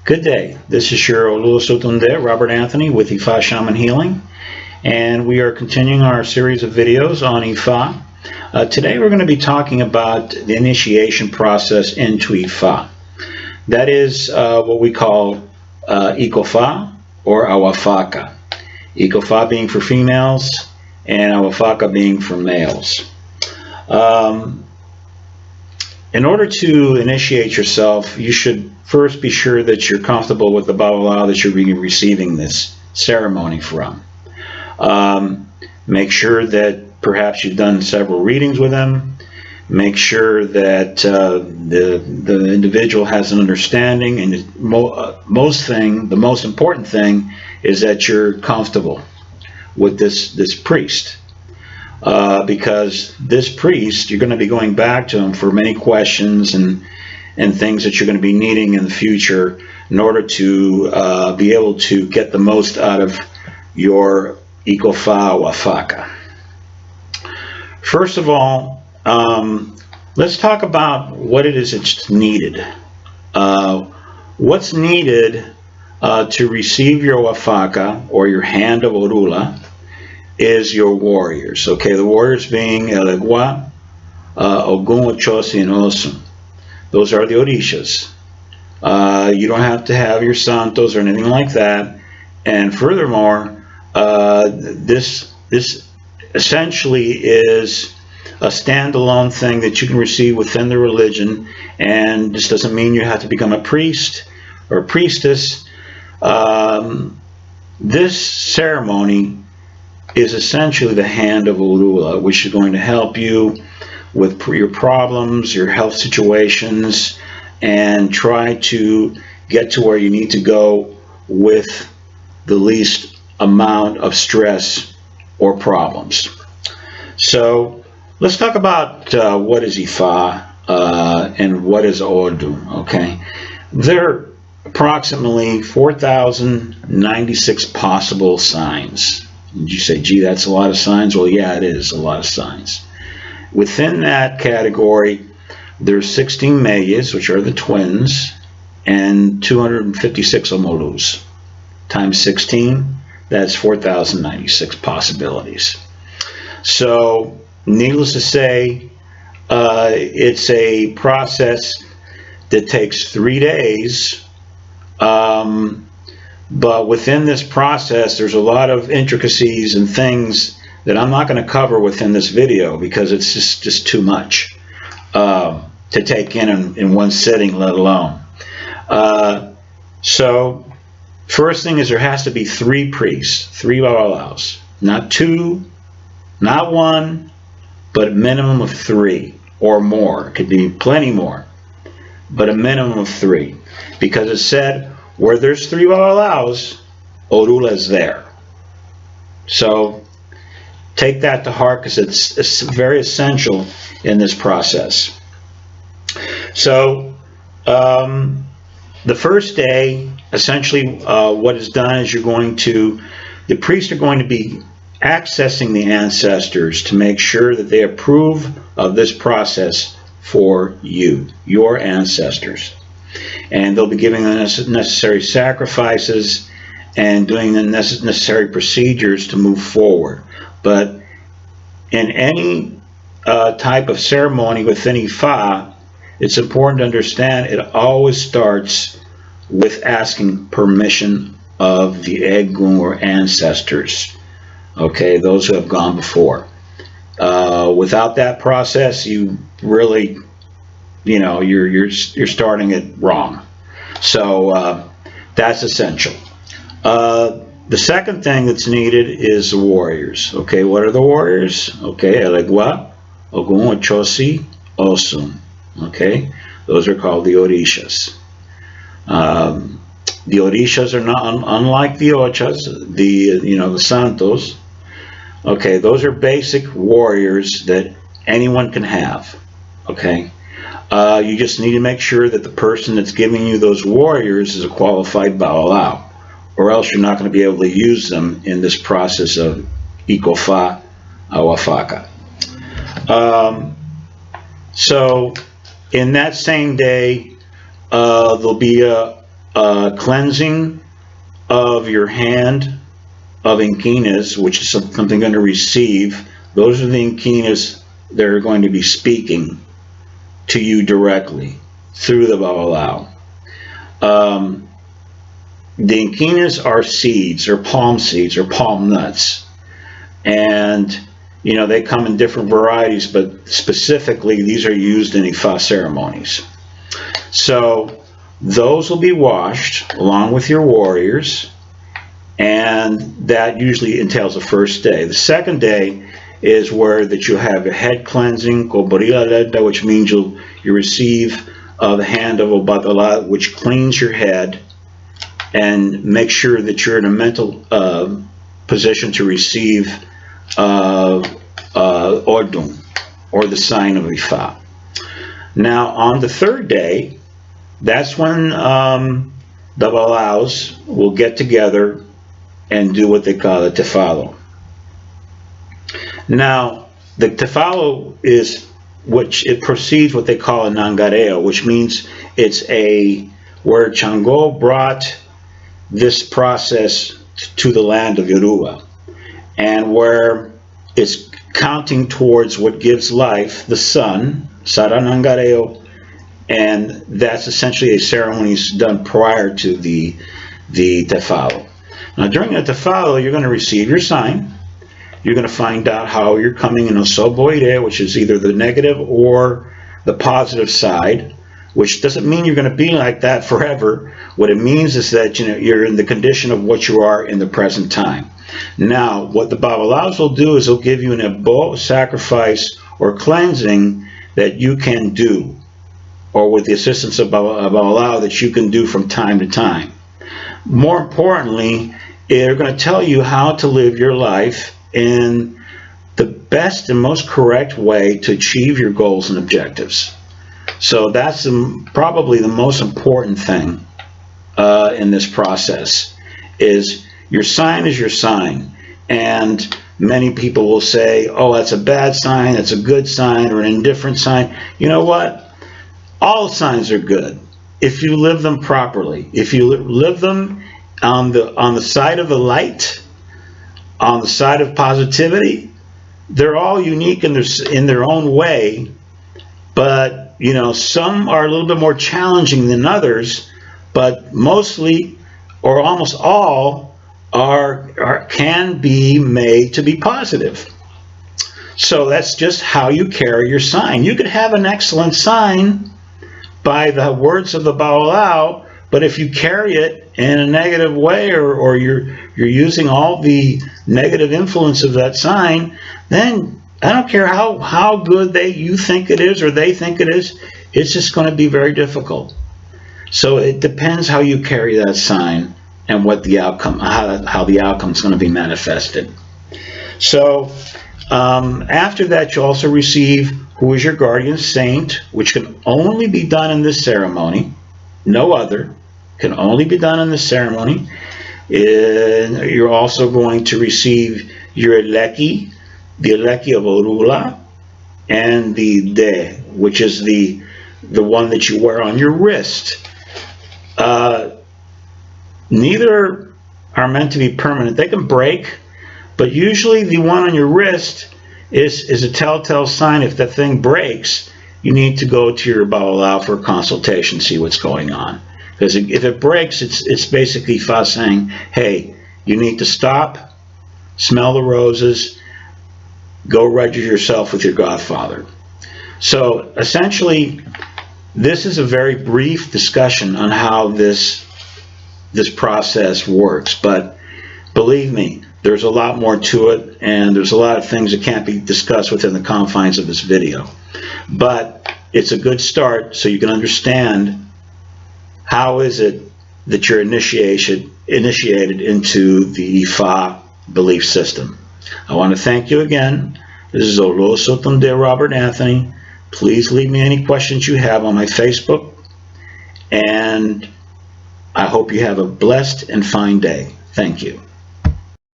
Good day. This is your Olusotunde, Robert Anthony with Ifa Shaman Healing, and we are continuing our series of videos on Ifa. Today we're going to be talking about the initiation process into Ifa. That is what we call Icofa or Awafaca. Icofa being for females and Awafaca being for males. In order to initiate yourself, you should first be sure that you're comfortable with the Babalawo that you're receiving this ceremony from. Make sure that perhaps you've done several readings with them. Make sure that the individual has an understanding, and the most important thing is that you're comfortable with this priest. Because this priest, you're going to be going back to him for many questions and things that you're going to be needing in the future in order to be able to get the most out of your Icofa Awafaca. First of all, let's talk about what it is that's needed. What's needed to receive your Awafaca or your hand of Orula is your warriors. Okay, the warriors being Elegua, Ogun, Ochosi, and Osun. Those are the Orishas. You don't have to have your Santos or anything like that. And furthermore, this essentially is a standalone thing that you can receive within the religion, and this doesn't mean you have to become a priest or a priestess. This ceremony is essentially the hand of Orula, which is going to help you with your problems, your health situations, and try to get to where you need to go with the least amount of stress or problems. So let's talk about what is Ifa and what is Ordu. Okay, there are approximately 4,096 possible signs. Did you say, gee, that's a lot of signs? Well, yeah, it is a lot of signs. Within that category, there's 16 Meyes, which are the twins, and 256 Omolus. Times 16, that's 4,096 possibilities. So, needless to say, it's a process that takes 3 days. But within this process, there's a lot of intricacies and things that I'm not going to cover within this video because it's just too much to take in one sitting, let alone. So first thing is there has to be 3 priests, 3 Babalaos, not 2, not 1, but a minimum of 3 or more. It could be plenty more, but a minimum of 3, because it said where there's 3 Babalaos, Orula is there. So take that to heart, because it's very essential in this process. So the first day, essentially what is done is the priests are going to be accessing the ancestors to make sure that they approve of this process for you, your ancestors. And they'll be giving the necessary sacrifices and doing the necessary procedures to move forward. But in any type of ceremony within Ifa, it's important to understand it always starts with asking permission of the Egun or ancestors. Okay, those who have gone before. Without that process, you really, you're starting it wrong. So that's essential. The second thing that's needed is the warriors. Okay, what are the warriors? Okay, Elegua, Ogun, Ochosi, Osun. Okay, those are called the Orishas. The Orishas are not unlike the Ochas, the Santos. Okay, those are basic warriors that anyone can have. Okay. You just need to make sure that the person that's giving you those warriors is a qualified Babalao, or else you're not going to be able to use them in this process of Icofa Awafaca. So in that same day, there'll be a cleansing of your hand of inquinas, which is something going to receive. Those are the inquinas that are going to be speaking to you directly through the Babalao. The inquinas are seeds, or palm seeds, or palm nuts. And, you know, they come in different varieties, but specifically these are used in Ifa ceremonies. So those will be washed along with your warriors, and that usually entails the first day. The second day is where that you have a head cleansing, which means you receive the hand of Obatala, which cleans your head and make sure that you're in a mental position to receive Ordun, or the sign of Ifa. Now, on the third day, that's when the Balaos will get together and do what they call a tefalo. Now, the tefalo is, which it precedes what they call a nangareo, which means it's where Chango brought this process to the land of Yoruba, and where it's counting towards what gives life, the sun, Saranangareo, and that's essentially a ceremony done prior to the tefalo. Now, during the tefalo, you're going to receive your sign. You're going to find out how you're coming in osoboide, which is either the negative or the positive side, which doesn't mean you're going to be like that forever. What it means is that, you know, you're in the condition of what you are in the present time. Now, what the Babalaos will do is they'll give you an ebo, sacrifice, or cleansing that you can do, or with the assistance of Babalao, that you can do from time to time. More importantly, they're going to tell you how to live your life in the best and most correct way to achieve your goals and objectives. So that's probably the most important thing in this process, is your sign is your sign. And many people will say, oh, that's a bad sign, that's a good sign, or an indifferent sign. You know what? All signs are good if you live them properly. If you live them on the side of the light, on the side of positivity, they're all unique in their own way. But, you know, some are a little bit more challenging than others, but mostly, or almost all, can be made to be positive. So that's just how you carry your sign. You could have an excellent sign by the words of the Babalao, but if you carry it in a negative way, or you're using all the negative influence of that sign, then I don't care how good you think it is or they think it is, it's just going to be very difficult. So it depends how you carry that sign and what the outcome, how the outcome is going to be manifested. So after that, you also receive who is your guardian saint, which can only be done in this ceremony, no other, can only be done in this ceremony. You're also going to receive your eleki, the eleki of Orula, and the de, which is the one that you wear on your wrist. Neither are meant to be permanent. They can break, but usually the one on your wrist is a telltale sign. If that thing breaks, you need to go to your Babalao for a consultation, see what's going on. Because if it breaks, it's basically Fa saying, hey, you need to stop, smell the roses, go register yourself with your godfather. So essentially, this is a very brief discussion on how this process works. But believe me, there's a lot more to it, and there's a lot of things that can't be discussed within the confines of this video. But it's a good start so you can understand how is it that you're initiated into the Ifa belief system. I want to thank you again. This is Olo Sotonde Robert Anthony. Please leave me any questions you have on my Facebook, and I hope you have a blessed and fine day. Thank you.